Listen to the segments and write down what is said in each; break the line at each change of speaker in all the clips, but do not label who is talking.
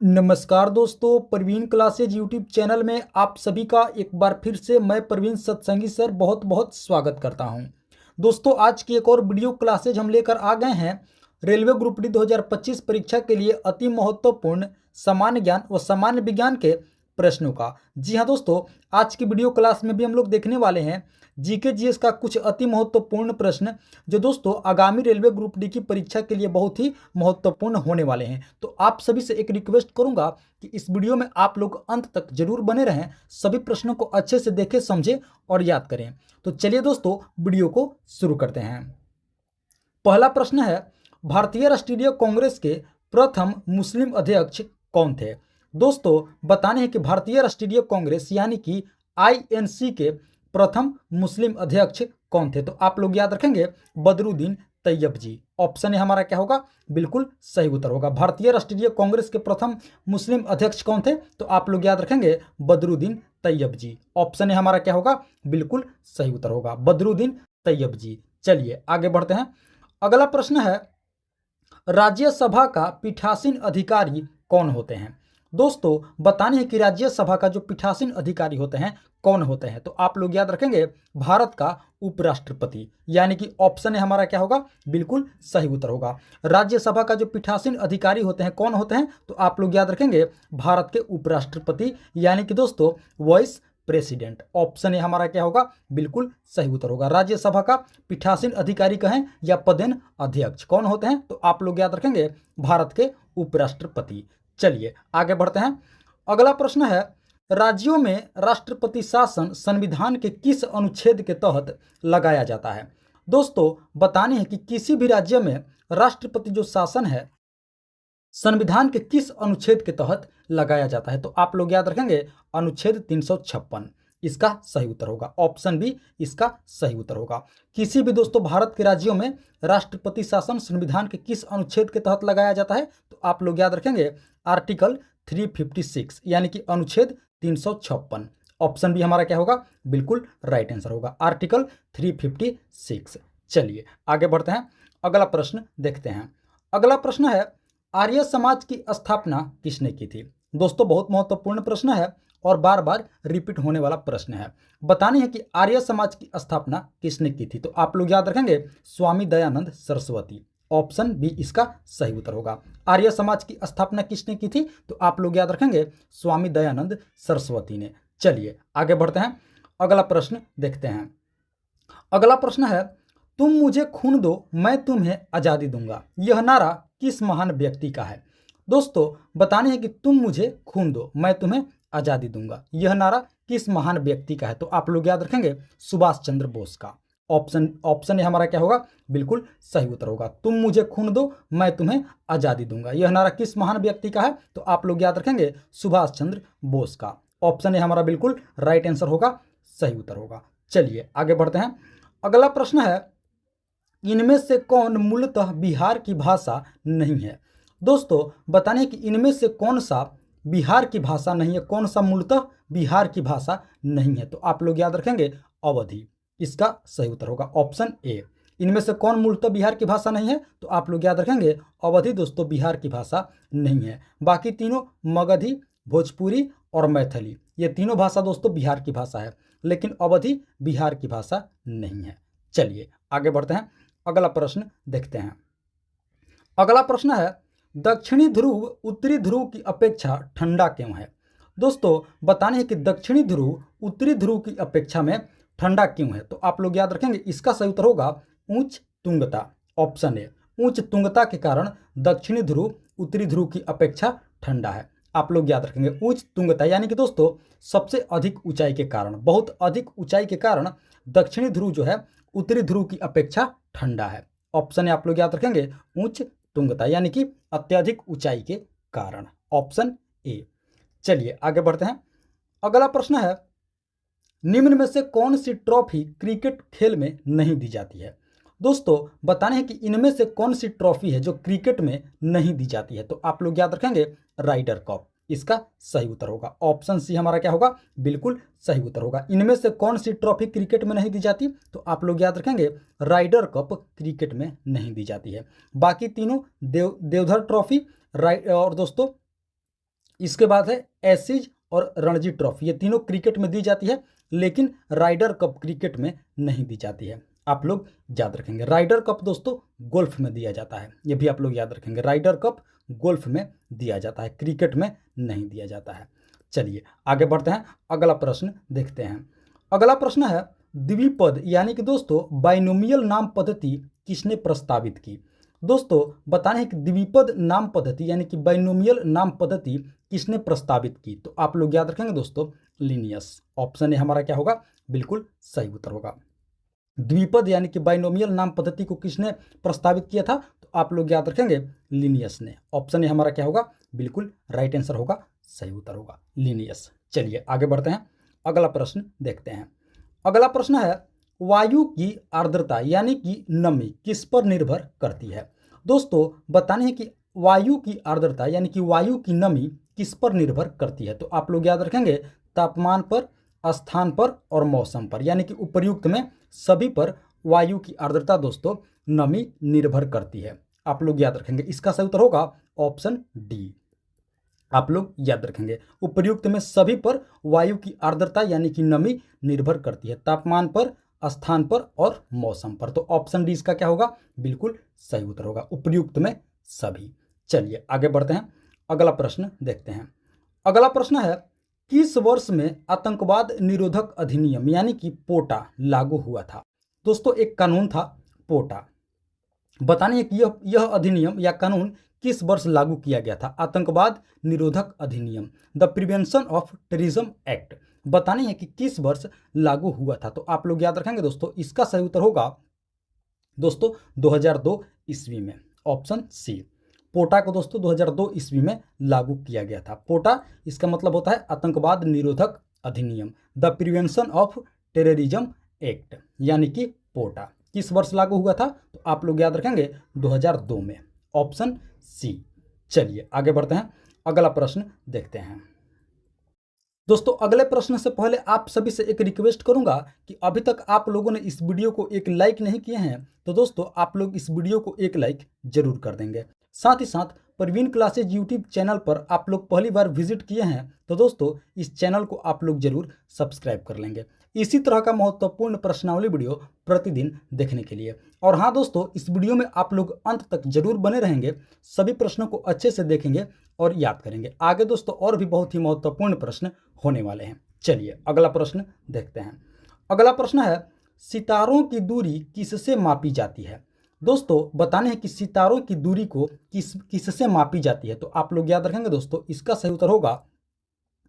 नमस्कार दोस्तों, Praveen classes YouTube channel में आप सभी का एक बार फिर से मैं प्रवीण सत्संगी सर बहुत बहुत स्वागत करता हूं। दोस्तों, आज की एक और वीडियो क्लासेज हम लेकर आ गए हैं रेलवे ग्रुप डी 2025 परीक्षा के लिए अति महत्वपूर्ण सामान्य ज्ञान व सामान्य विज्ञान के प्रश्नों का। जी हाँ दोस्तों, आज की वीडियो क्लास में भी हम लोग देखने वाले हैं जीके जीएस का कुछ अति महत्वपूर्ण प्रश्न जो दोस्तों आगामी रेलवे ग्रुप डी की परीक्षा के लिए बहुत ही महत्वपूर्ण होने वाले हैं। तो आप सभी से एक रिक्वेस्ट करूंगा कि इस वीडियो में आप लोग अंत तक जरूर बने रहें, सभी प्रश्नों को अच्छे से देखें, समझें और याद करें। तो चलिए दोस्तों, वीडियो को शुरू करते हैं। पहला प्रश्न है, भारतीय राष्ट्रीय कांग्रेस के प्रथम मुस्लिम अध्यक्ष कौन थे? दोस्तों, बताने हैं कि भारतीय राष्ट्रीय कांग्रेस यानी कि आईएनसी के प्रथम मुस्लिम अध्यक्ष कौन थे? तो आप लोग याद रखेंगे बदरुद्दीन तैयब जी। ऑप्शन ए हमारा क्या होगा? बिल्कुल सही उत्तर होगा। भारतीय राष्ट्रीय कांग्रेस के प्रथम मुस्लिम अध्यक्ष कौन थे? तो आप लोग याद रखेंगे बदरुद्दीन तैयब जी। ऑप्शन ए हमारा क्या होगा? बिल्कुल सही उत्तर होगा, बदरुद्दीन तैयब जी। चलिए आगे बढ़ते हैं। अगला प्रश्न है, राज्यसभा का पीठासीन अधिकारी कौन होते हैं? दोस्तों, बताने हैं कि राज्यसभा का जो पीठासीन अधिकारी होते हैं कौन होते हैं? तो आप लोग याद रखेंगे भारत का उपराष्ट्रपति, यानी कि ऑप्शन है हमारा क्या होगा? बिल्कुल सही उत्तर होगा। राज्यसभा का जो पीठासीन अधिकारी होते हैं कौन होते हैं? तो आप लोग याद रखेंगे भारत के उपराष्ट्रपति, यानी कि दोस्तों वाइस प्रेसिडेंट। ऑप्शन ए हमारा क्या होगा? बिल्कुल सही उत्तर होगा। राज्यसभा का पीठासीन अधिकारी कहें या पदेन अध्यक्ष कौन होते हैं? तो आप लोग याद रखेंगे भारत के उपराष्ट्रपति। चलिए आगे बढ़ते हैं। अगला प्रश्न है, राज्यों में राष्ट्रपति शासन संविधान के किस अनुच्छेद के तहत लगाया जाता है? दोस्तों, बताने हैं कि किसी भी राज्य में राष्ट्रपति जो शासन है संविधान के किस अनुच्छेद के तहत लगाया जाता है? तो आप लोग याद रखेंगे अनुच्छेद 356 इसका सही उत्तर होगा। ऑप्शन बी इसका सही उत्तर होगा। किसी भी दोस्तों भारत के राज्यों में राष्ट्रपति शासन संविधान के किस अनुच्छेद के तहत लगाया जाता है? तो आप लोग याद रखेंगे आर्टिकल 356 यानी कि अनुच्छेद 356। ऑप्शन बी हमारा क्या होगा? बिल्कुल राइट आंसर होगा, आर्टिकल 356। चलिए आगे बढ़ते हैं। अगला प्रश्न देखते हैं। अगला प्रश्न है, आर्य समाज की स्थापना किसने की थी? दोस्तों, बहुत महत्वपूर्ण प्रश्न है और बार बार रिपीट होने वाला प्रश्न है। बतानी है कि आर्य समाज की स्थापना किसने की थी? तो आप लोग याद रखेंगे स्वामी दयानंद सरस्वती। ऑप्शन बी इसका सही उत्तर होगा। आर्य समाज की स्थापना किसने की थी? तो आप लोग याद रखेंगे स्वामी दयानंद सरस्वती ने। चलिए आगे बढ़ते हैं। अगला प्रश्न देखते हैं। अगला प्रश्न है, तुम मुझे खून दो मैं तुम्हें आज़ादी दूंगा, यह नारा किस महान व्यक्ति का है? दोस्तों, बताने हैं कि तुम मुझे खून दो मैं तुम्हें आज़ादी दूंगा, यह नारा किस महान व्यक्ति का है? तो आप लोग याद रखेंगे सुभाष चंद्र बोस का। ऑप्शन है हमारा क्या होगा? बिल्कुल सही उत्तर होगा। तुम मुझे खून दो मैं तुम्हें आज़ादी दूंगा, यह नारा किस महान व्यक्ति का है? तो आप लोग याद रखेंगे सुभाष चंद्र बोस का। ऑप्शन है हमारा बिल्कुल राइट आंसर होगा, सही उत्तर होगा। चलिए आगे बढ़ते हैं। अगला प्रश्न है, इनमें से कौन मूलतः बिहार की भाषा नहीं है? दोस्तों, बताने कि इनमें से कौन सा बिहार की भाषा नहीं है, कौन सा मूलतः बिहार की भाषा नहीं है? तो आप लोग याद रखेंगे अवधी, इसका सही उत्तर होगा ऑप्शन ए। इनमें से कौन मूलतः बिहार की भाषा नहीं है? तो आप लोग याद रखेंगे अवधी दोस्तों बिहार की भाषा नहीं है। बाकी तीनों मगधी, भोजपुरी और मैथिली, ये तीनों भाषा दोस्तों बिहार की भाषा है, लेकिन अवधी बिहार की भाषा नहीं है। चलिए आगे बढ़ते हैं। अगला प्रश्न देखते हैं। अगला प्रश्न है, दक्षिणी ध्रुव उत्तरी ध्रुव की अपेक्षा ठंडा क्यों है? दोस्तों, बताने हैं कि दक्षिणी ध्रुव उत्तरी ध्रुव की अपेक्षा में ठंडा क्यों है? तो आप लोग याद रखेंगे इसका सही उत्तर होगा उच्च तुंगता। ऑप्शन ए, उच्च तुंगता के कारण दक्षिणी ध्रुव उत्तरी ध्रुव की अपेक्षा ठंडा है। आप लोग याद रखेंगे उच्च तुंगता यानी कि दोस्तों सबसे अधिक ऊंचाई के कारण, बहुत अधिक ऊंचाई के कारण दक्षिणी ध्रुव जो है उत्तरी ध्रुव की अपेक्षा ठंडा है। ऑप्शन आप लोग याद रखेंगे उच्च तुंगता यानी कि अत्यधिक ऊंचाई के कारण, ऑप्शन ए। चलिए आगे बढ़ते हैं। अगला प्रश्न है, निम्न में से कौन सी ट्रॉफी क्रिकेट खेल में नहीं दी जाती है? दोस्तों, बताने हैं कि इनमें से कौन सी ट्रॉफी है जो क्रिकेट में नहीं दी जाती है? तो आप लोग याद रखेंगे राइडर कप, इसका सही उत्तर होगा। ऑप्शन सी हमारा क्या होगा? बिल्कुल सही उत्तर होगा। इनमें से कौन सी ट्रॉफी क्रिकेट में नहीं दी जाती? तो आप लोग याद रखेंगे राइडर कप क्रिकेट में नहीं दी जाती है। बाकी तीनों देवधर ट्रॉफी और दोस्तों इसके बाद है एशिज और रणजी ट्रॉफी, ये तीनों क्रिकेट में दी जाती है, लेकिन राइडर कप क्रिकेट में नहीं दी जाती है। आप लोग याद रखेंगे। राइडर कप दोस्तों गोल्फ में दिया जाता है, ये भी आप लोग याद रखेंगे। राइडर कप गोल्फ में दिया जाता है, क्रिकेट में नहीं दिया जाता है। चलिए आगे बढ़ते हैं, अगला प्रश्न देखते हैं। अगला प्रश्न है द्विपद यानी कि दोस्तों बाइनोमियल नाम पद्धति किसने प्रस्तावित की। दोस्तों बताना है कि द्विपद नाम पद्धति यानी कि बाइनोमियल नाम पद्धति किसने प्रस्तावित की। तो आप लोग याद रखेंगे दोस्तों लिनियस। ऑप्शन ए हमारा क्या होगा, बिल्कुल सही उत्तर होगा। द्विपद यानी कि बाइनोमियल नाम पद्धति को किसने प्रस्तावित किया था, तो आप लोग याद रखेंगे लिनियस ने। ऑप्शन ए हमारा क्या होगा, बिल्कुल राइट आंसर होगा, सही उत्तर होगा लिनियस। चलिए आगे बढ़ते हैं, अगला प्रश्न देखते हैं। अगला प्रश्न है वायु की आर्द्रता यानी कि नमी किस पर निर्भर करती है। दोस्तों बताने है कि वायु की आर्द्रता यानी कि वायु की नमी किस पर निर्भर करती है। तो आप लोग याद रखेंगे तापमान पर, स्थान पर और मौसम पर, यानी कि उपर्युक्त में सभी पर वायु की आर्द्रता दोस्तों नमी निर्भर करती है। आप लोग याद रखेंगे, इसका सही उत्तर होगा ऑप्शन डी। आप लोग याद रखेंगे उपर्युक्त में सभी पर वायु की आर्द्रता यानी कि नमी निर्भर करती है, तापमान पर, स्थान पर और मौसम पर। तो ऑप्शन डी इसका क्या होगा, बिल्कुल सही उत्तर होगा, उपर्युक्त में सभी। चलिए आगे बढ़ते हैं, अगला प्रश्न देखते हैं। अगला प्रश्न है किस वर्ष में आतंकवाद निरोधक अधिनियम यानी कि पोटा लागू हुआ था। दोस्तों एक कानून था पोटा। बताने कि यह अधिनियम या कानून किस वर्ष लागू किया गया था। आतंकवाद निरोधक अधिनियम, the prevention of terrorism act, बताने है कि किस वर्ष लागू हुआ था। तो आप लोग याद रखेंगे दोस्तों, इसका सही उत्तर होगा दोस्तों 2002 ईस्वी में। ऑप्शन सी, पोटा को दोस्तों 2002 ईस्वी में लागू किया गया था। पोटा इसका मतलब होता है आतंकवाद निरोधक अधिनियम, the prevention of terrorism act, यानी कि पोटा किस वर्ष लागू हुआ था। तो आप लोग याद रखेंगे 2002 में, ऑप्शन सी। चलिए आगे बढ़ते हैं, अगला प्रश्न देखते हैं। दोस्तों अगले प्रश्न से पहले आप सभी से एक रिक्वेस्ट करूंगा कि अभी तक आप लोगों ने इस वीडियो को एक लाइक नहीं किए हैं, तो दोस्तों आप लोग इस वीडियो को एक लाइक जरूर कर देंगे। साथ ही साथ प्रवीण क्लासेज यूट्यूब चैनल पर आप लोग पहली बार विजिट किए हैं, तो दोस्तों इस चैनल को आप लोग जरूर सब्सक्राइब कर लेंगे इसी तरह का महत्वपूर्ण प्रश्नावली वीडियो प्रतिदिन देखने के लिए। और हाँ दोस्तों, इस वीडियो में आप लोग अंत तक जरूर बने रहेंगे, सभी प्रश्नों को अच्छे से देखेंगे और याद करेंगे। आगे दोस्तों और भी बहुत ही महत्वपूर्ण प्रश्न होने वाले हैं। चलिए अगला प्रश्न देखते हैं। अगला प्रश्न है सितारों की दूरी किससे मापी जाती है। दोस्तों बताने हैं कि सितारों की दूरी को किससे मापी जाती है। तो आप लोग याद रखेंगे दोस्तों, इसका सही उत्तर होगा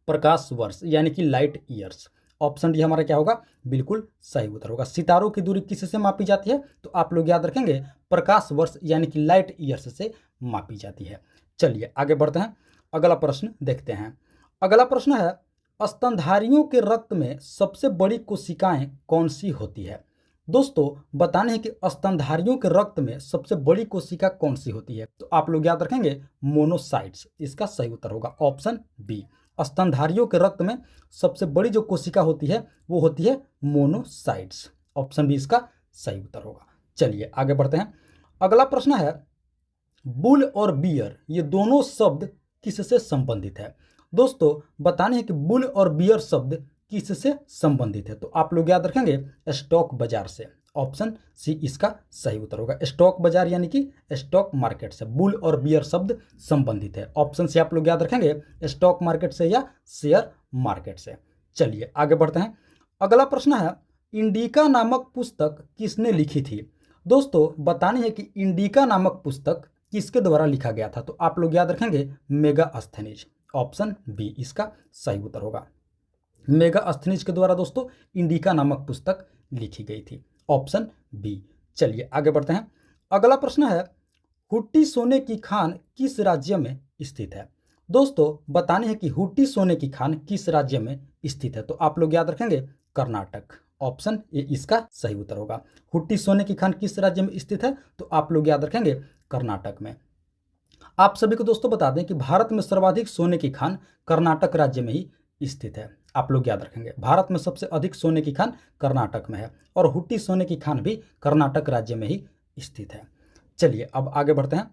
प्रकाश वर्ष यानी कि लाइट ईयर्स। ऑप्शन डी हमारा क्या होगा, बिल्कुल सही उत्तर होगा। सितारों की दूरी किससे मापी जाती है, तो आप लोग याद रखेंगे प्रकाश वर्ष यानी कि लाइट ईयर्स से मापी जाती है। चलिए आगे बढ़ते हैं, अगला प्रश्न देखते हैं। अगला प्रश्न है स्तनधारियों के रक्त में सबसे बड़ी कोशिकाएं कौन सी होती है। दोस्तों बताने हैं कि स्तनधारियों के रक्त में सबसे बड़ी कोशिका कौन सी होती है। तो आप लोग याद रखेंगे मोनोसाइट्स, इसका सही उत्तर होगा ऑप्शन बी। स्तनधारियों के रक्त में सबसे बड़ी जो कोशिका होती है वो होती है मोनोसाइट्स। ऑप्शन बी इसका सही उत्तर होगा। चलिए आगे बढ़ते हैं, अगला प्रश्न है बुल और बियर ये दोनों शब्द किससे संबंधित है। दोस्तों बताने हैं कि बुल और बियर शब्द किससे संबंधित है। तो आप लोग याद रखेंगे स्टॉक बाजार से। ऑप्शन सी इसका सही उत्तर होगा, स्टॉक बाजार यानी कि स्टॉक मार्केट से बुल और बियर शब्द संबंधित है। ऑप्शन सी आप लोग याद रखेंगे स्टॉक मार्केट से या शेयर मार्केट से। चलिए आगे बढ़ते हैं, अगला प्रश्न है इंडिका नामक पुस्तक किसने लिखी थी। दोस्तों बताने है कि इंडिका नामक पुस्तक किसके द्वारा लिखा गया था। तो आप लोग याद रखेंगे मेगास्थनीज। ऑप्शन बी इसका सही उत्तर होगा, मेगास्थनीज के द्वारा दोस्तों इंडिका नामक पुस्तक लिखी गई थी। Option B. चलिए आगे बढ़ते हैं, अगला प्रश्न है हुट्टी सोने की खान किस राज्य में स्थित है। दोस्तों बताने हैं कि हुट्टी सोने की खान किस राज्य में स्थित है। तो आप लोग याद रखेंगे कर्नाटक। ऑप्शन ए इसका सही उत्तर होगा, हुट्टी सोने की खान किस राज्य में स्थित है। तो आप लोग याद रखेंगे कर्नाटक में। आप सभी को दोस्तों बता दें कि भारत में सर्वाधिक सोने की खान कर्नाटक राज्य में ही स्थित है। आप लोग याद रखेंगे भारत में सबसे अधिक सोने की खान कर्नाटक में है और हुट्टी सोने की खान भी कर्नाटक राज्य में ही स्थित है। चलिए अब आगे बढ़ते हैं,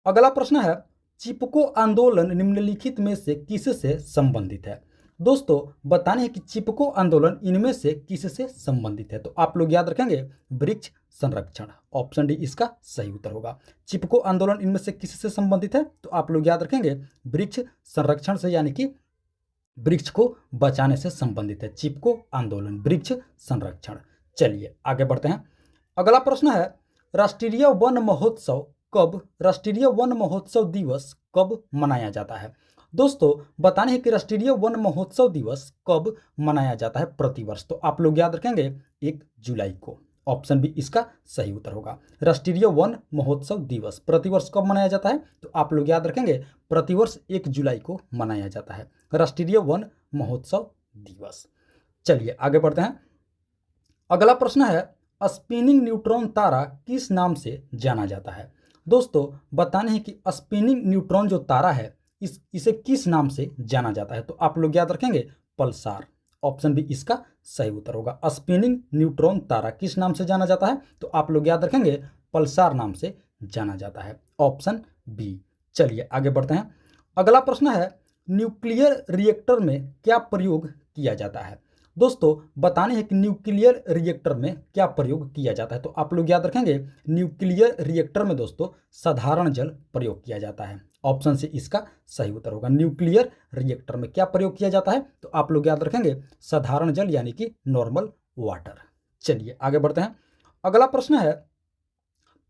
अगला प्रश्न है चिपको आंदोलन निम्नलिखित में से किससे संबंधित है? दोस्तों बताने हैं कि चिपको आंदोलन इनमें से किससे संबंधित है? तो आप लोग याद रखेंगे वृक्ष संरक्षण। ऑप्शन डी इसका सही उत्तर होगा। चिपको आंदोलन इनमें से किससे संबंधित है? तो आप लोग याद रखेंगे वृक्ष संरक्षण से, यानी कि वृक्ष को बचाने से संबंधित है चिपको आंदोलन, वृक्ष संरक्षण। चलिए आगे बढ़ते हैं। अगला प्रश्न है राष्ट्रीय वन महोत्सव कब, राष्ट्रीय वन महोत्सव दिवस कब मनाया जाता है? दोस्तों बताने हैं कि राष्ट्रीय वन महोत्सव दिवस कब मनाया जाता है प्रतिवर्ष? तो आप लोग याद रखेंगे 1 जुलाई को। ऑप्शन बी इसका सही उत्तर होगा। राष्ट्रीय वन महोत्सव दिवस प्रतिवर्ष कब मनाया जाता है? तो आप लोग याद रखेंगे प्रतिवर्ष 1 जुलाई को मनाया जाता है राष्ट्रीय वन महोत्सव दिवस। चलिए आगे बढ़ते हैं। अगला प्रश्न है स्पिनिंग न्यूट्रॉन तारा किस नाम से जाना जाता है? दोस्तों बताने हैं कि स्पिनिंग न्यूट्रॉन जो तारा है इसे किस नाम से जाना जाता है? तो आप लोग याद रखेंगे पल्सार। ऑप्शन बी इसका सही उत्तर होगा। स्पिनिंग न्यूट्रॉन तारा किस नाम से जाना जाता है? तो आप लोग याद रखेंगे पल्सार नाम से जाना जाता है। Option B. चलिए आगे बढ़ते हैं। अगला प्रश्न है न्यूक्लियर रिएक्टर में क्या प्रयोग किया जाता है? दोस्तों बताने हैं कि न्यूक्लियर रिएक्टर में क्या प्रयोग किया जाता है? तो आप लोग याद रखेंगे न्यूक्लियर रिएक्टर में दोस्तों साधारण जल प्रयोग किया जाता है। ऑप्शन से इसका सही उत्तर होगा। न्यूक्लियर रिएक्टर में क्या प्रयोग किया जाता है? तो आप लोग याद रखेंगे साधारण जल, यानी कि नॉर्मल वाटर। चलिए आगे बढ़ते हैं। अगला प्रश्न है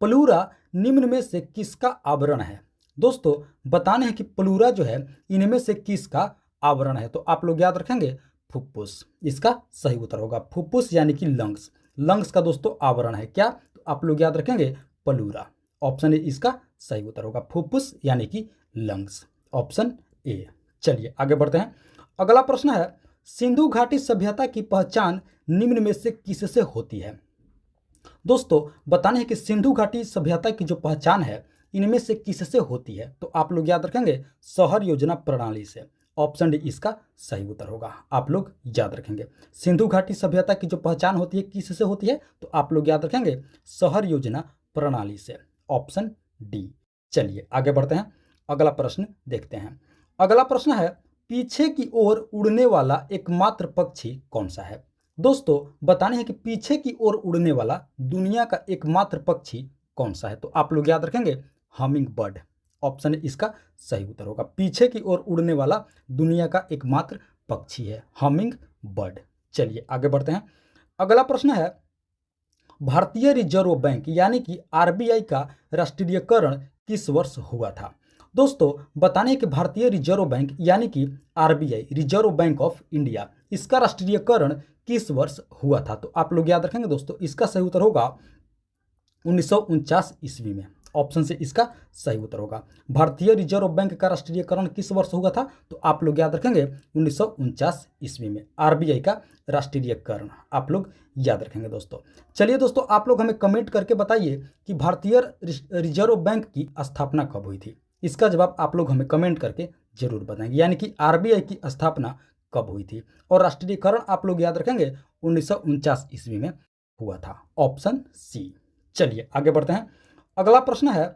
प्लूरा निम्न में से किसका आवरण है? दोस्तों बताने हैं कि प्लूरा जो है इनमें से किसका आवरण है? तो आप लोग याद रखेंगे फुफ्फुस। इसका सही उत्तर होगा फुफ्फुस, यानी कि लंग्स। लंग्स का दोस्तों आवरण है क्या? तो आप लोग याद रखेंगे प्लूरा। ऑप्शन ए इसका सही उत्तर होगा फुफ्फुस, यानी कि लंग्स। Option A. चलिए आगे बढ़ते हैं। अगला प्रश्न है सिंधु घाटी सभ्यता की पहचान निम्न में से किससे होती है? दोस्तों बताने हैं कि सिंधु घाटी सभ्यता की जो पहचान है इनमें से किससे होती है? तो आप लोग याद रखेंगे शहर योजना प्रणाली से। ऑप्शन डी इसका सही उत्तर होगा। आप लोग याद रखेंगे सिंधु घाटी सभ्यता की जो पहचान होती है किससे होती है? तो आप लोग याद रखेंगे शहर योजना प्रणाली से। Option D. चलिए आगे बढ़ते हैं। अगला प्रश्न देखते हैं। अगला प्रश्न है पीछे की ओर उड़ने वाला एकमात्र पक्षी कौन सा है? दोस्तों बताने हैं कि पीछे की ओर उड़ने वाला दुनिया का एकमात्र पक्षी कौन सा है? तो आप लोग याद रखेंगे हमिंग बर्ड। ऑप्शन इसका सही उत्तर होगा। पीछे की ओर उड़ने वाला दुनिया का एकमात्र पक्षी है हमिंग बर्ड। चलिए आगे बढ़ते हैं। अगला प्रश्न है भारतीय रिजर्व बैंक यानी कि आरबीआई का राष्ट्रीयकरण किस वर्ष हुआ था? दोस्तों बताने कि भारतीय रिजर्व बैंक यानी कि RBI, reserve bank of India, इसका राष्ट्रीयकरण किस वर्ष हुआ था? तो आप लोग याद रखेंगे दोस्तों इसका सही उत्तर होगा 1949 ईस्वी में। ऑप्शन से इसका सही उत्तर होगा। भारतीय रिजर्व बैंक का राष्ट्रीयकरण किस वर्ष हुआ था? तो आप लोग याद रखेंगे 1949 ईस्वी में आरबीआई का राष्ट्रीयकरण आप लोग याद रखेंगे दोस्तों। चलिए दोस्तों आप लोग हमें कमेंट करके बताइए कि भारतीय रिजर्व बैंक की स्थापना कब हुई थी? इसका जवाब आप लोग हमें कमेंट करके जरूर बताएंगे, यानी कि आरबीआई की स्थापना कब हुई थी। और राष्ट्रीयकरण आप लोग याद रखेंगे 1949 ईस्वी में हुआ था। Option C. चलिए आगे बढ़ते हैं। अगला प्रश्न है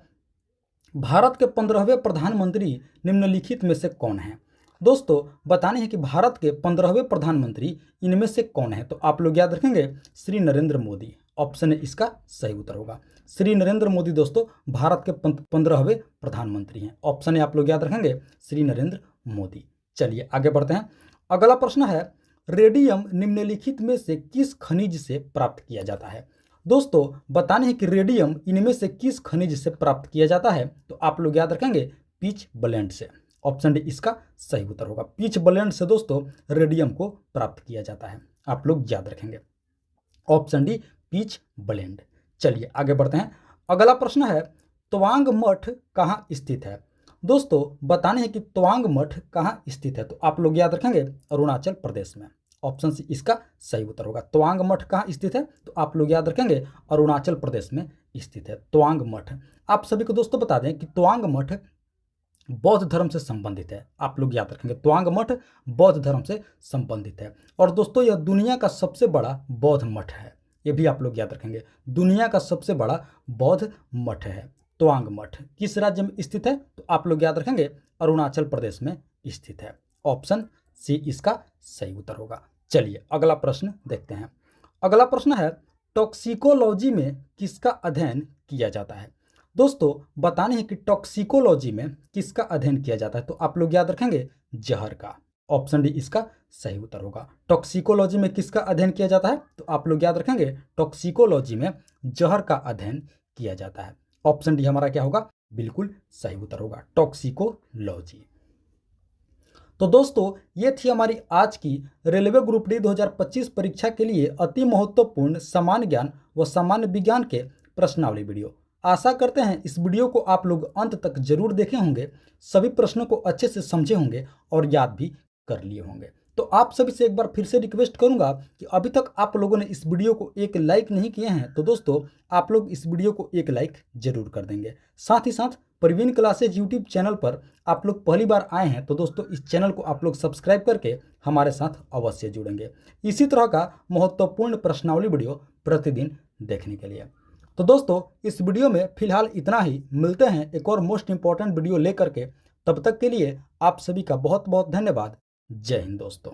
भारत के 15वें प्रधानमंत्री निम्नलिखित में से कौन है? दोस्तों बताने हैं कि भारत के 15वें प्रधानमंत्री इनमें से कौन है? तो आप लोग याद रखेंगे श्री नरेंद्र मोदी। ऑप्शन है इसका सही उत्तर होगा। श्री नरेंद्र मोदी दोस्तों भारत के 15वें प्रधानमंत्री हैं। ऑप्शन है आप लोग याद रखेंगे श्री नरेंद्र मोदी। चलिए आगे बढ़ते हैं। अगला प्रश्न है रेडियम निम्नलिखित में से किस खनिज से प्राप्त किया जाता है? दोस्तों बताने हैं कि रेडियम इनमें से किस खनिज से प्राप्त किया जाता है? तो आप लोग याद रखेंगे पिच ब्लेंड से। ऑप्शन डी इसका सही उत्तर होगा। पिच ब्लेंड से दोस्तों रेडियम को प्राप्त किया जाता है, आप लोग याद रखेंगे। Option D pitch blend. चलिए आगे बढ़ते हैं। अगला प्रश्न है तवांग मठ कहाँ स्थित है? दोस्तों बताने हैं कि तवांग मठ कहाँ स्थित है? तो आप लोग याद रखेंगे अरुणाचल प्रदेश में। ऑप्शन सी इसका सही उत्तर होगा। तवांग मठ कहाँ स्थित है? तो आप लोग याद रखेंगे अरुणाचल प्रदेश में स्थित है तवांग मठ। आप सभी को दोस्तों बता दें कि तवांग मठ बौद्ध धर्म से संबंधित है। आप लोग याद रखेंगे तवांग मठ बौद्ध धर्म से संबंधित है। और दोस्तों यह दुनिया का सबसे बड़ा बौद्ध मठ है, ये भी आप लोग याद रखेंगे। दुनिया का सबसे बड़ा बौद्ध मठ है तवांग मठ किस राज्य में स्थित है? तो आप लोग याद रखेंगे अरुणाचल प्रदेश में स्थित है। ऑप्शन सी इसका सही उत्तर होगा। चलिए अगला प्रश्न देखते हैं। अगला प्रश्न है टॉक्सिकोलॉजी में किसका अध्ययन किया जाता है? दोस्तों बताने है कि टॉक्सिकोलॉजी में किसका अध्ययन किया जाता है, तो आप लोग याद रखेंगे जहर का। ऑप्शन डी इसका सही उत्तर होगा। टॉक्सिकोलॉजी में किसका अध्ययन किया जाता है? तो आप लोग याद रखेंगे टॉक्सिकोलॉजी में जहर का अध्ययन किया जाता है। ऑप्शन डी हमारा क्या होगा? बिल्कुल सही उत्तर होगा, टॉक्सिकोलॉजी। तो दोस्तों ये थी हमारी आज की रेलवे ग्रुप डी 2025 परीक्षा के लिए अति महत्वपूर्ण सामान्य ज्ञान व सामान्य विज्ञान के प्रश्नावली वीडियो। आशा करते हैं इस वीडियो को आप लोग अंत तक जरूर देखे होंगे, सभी प्रश्नों को अच्छे से समझे होंगे और याद भी कर लिए होंगे। तो आप सभी से एक बार फिर से रिक्वेस्ट करूंगा कि अभी तक आप लोगों ने इस वीडियो को एक लाइक नहीं किए हैं तो दोस्तों आप लोग इस वीडियो को एक लाइक जरूर कर देंगे। साथ ही साथ प्रवीण क्लासेज यूट्यूब चैनल पर आप लोग पहली बार आए हैं तो दोस्तों इस चैनल को आप लोग सब्सक्राइब करके हमारे साथ अवश्य जुड़ेंगे इसी तरह का महत्वपूर्ण प्रश्नावली वीडियो प्रतिदिन देखने के लिए। तो दोस्तों इस वीडियो में फिलहाल इतना ही, मिलते हैं एक और मोस्ट इंपॉर्टेंट वीडियो लेकर के। तब तक के लिए आप सभी का बहुत बहुत धन्यवाद। जय हिंद दोस्तों।